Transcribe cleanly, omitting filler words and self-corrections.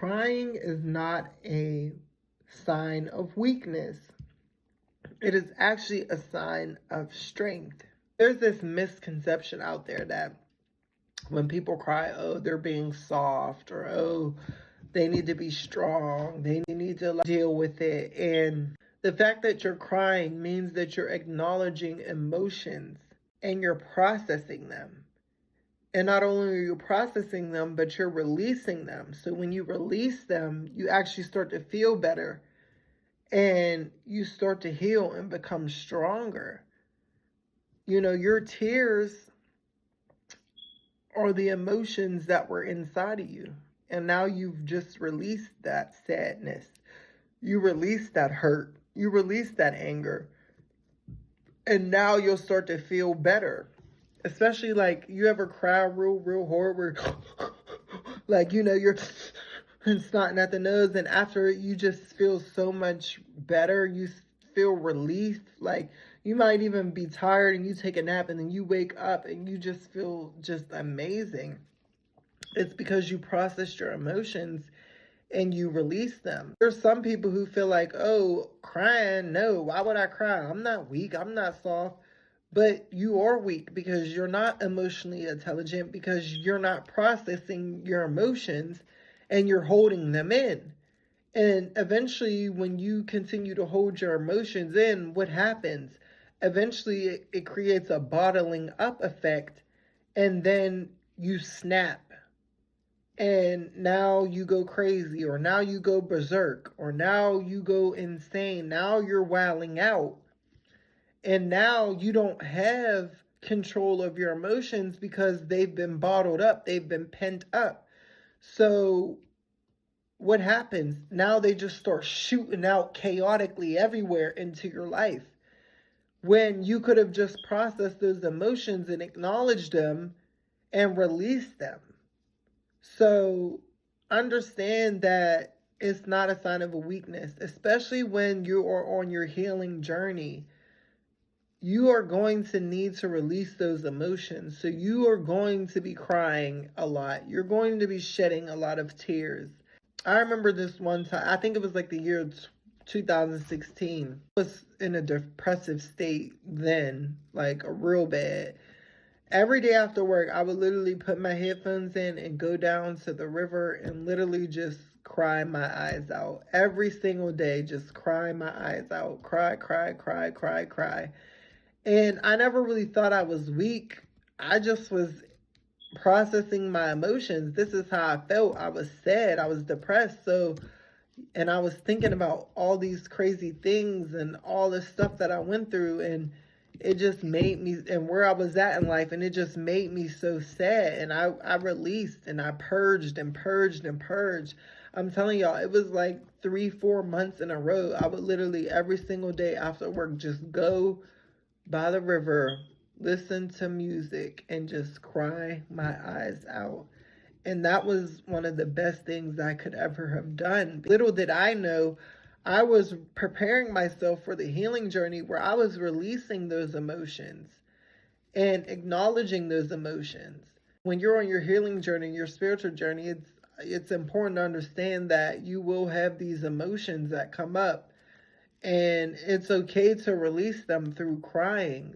Crying is not a sign of weakness. It is actually a sign of strength. There's this misconception out there that when people cry, oh, they're being soft, or oh, they need to be strong, they need to deal with it. And the fact that you're crying means that you're acknowledging emotions and you're processing them. And not only are you processing them, but you're releasing them. So when you release them, you actually start to feel better and you start to heal and become stronger. You know, your tears are the emotions that were inside of you. And now you've just released that sadness. You released that hurt. You released that anger. And now you'll start to feel better. Especially like you ever cry real hard where like, you know, you're snotting at the nose, and after it, you just feel so much better. You feel relief. Like you might even be tired and you take a nap and then you wake up and you just feel just amazing. It's because you processed your emotions and you release them. There's some people who feel like, oh, crying, no, why would I cry? I'm not weak, I'm not soft. But you are weak because you're not emotionally intelligent, because you're not processing your emotions and you're holding them in. And eventually, when you continue to hold your emotions in, what happens? Eventually, it creates a bottling up effect, and then you snap. And now you go crazy, or now you go berserk, or now you go insane. Now you're wilding out. And now you don't have control of your emotions because they've been bottled up, they've been pent up. So what happens? Now they just start shooting out chaotically everywhere into your life. When you could have just processed those emotions and acknowledged them and released them. So understand that it's not a sign of a weakness, especially when you are on your healing journey. You are going to need to release those emotions. So you are going to be crying a lot. You're going to be shedding a lot of tears. I remember this one time, I think it was like the year 2016. I was in a depressive state then, like a real bad. Every day after work, I would literally put my headphones in and go down to the river and literally just cry my eyes out. Every single day, just cry my eyes out. Cry, cry, cry, cry, cry. And I never really thought I was weak. I just was processing my emotions. This is how I felt. I was sad. I was depressed. And I was thinking about all these crazy things and all this stuff that I went through. And it just made me, and where I was at in life, and it just made me so sad. And I released and I purged and purged and purged. I'm telling y'all, it was like 3-4 months in a row. I would literally every single day after work just go by the river, listen to music, and just cry my eyes out. And that was one of the best things I could ever have done. Little did I know, I was preparing myself for the healing journey where I was releasing those emotions and acknowledging those emotions. When you're on your healing journey, your spiritual journey, it's important to understand that you will have these emotions that come up. And it's okay to release them through crying.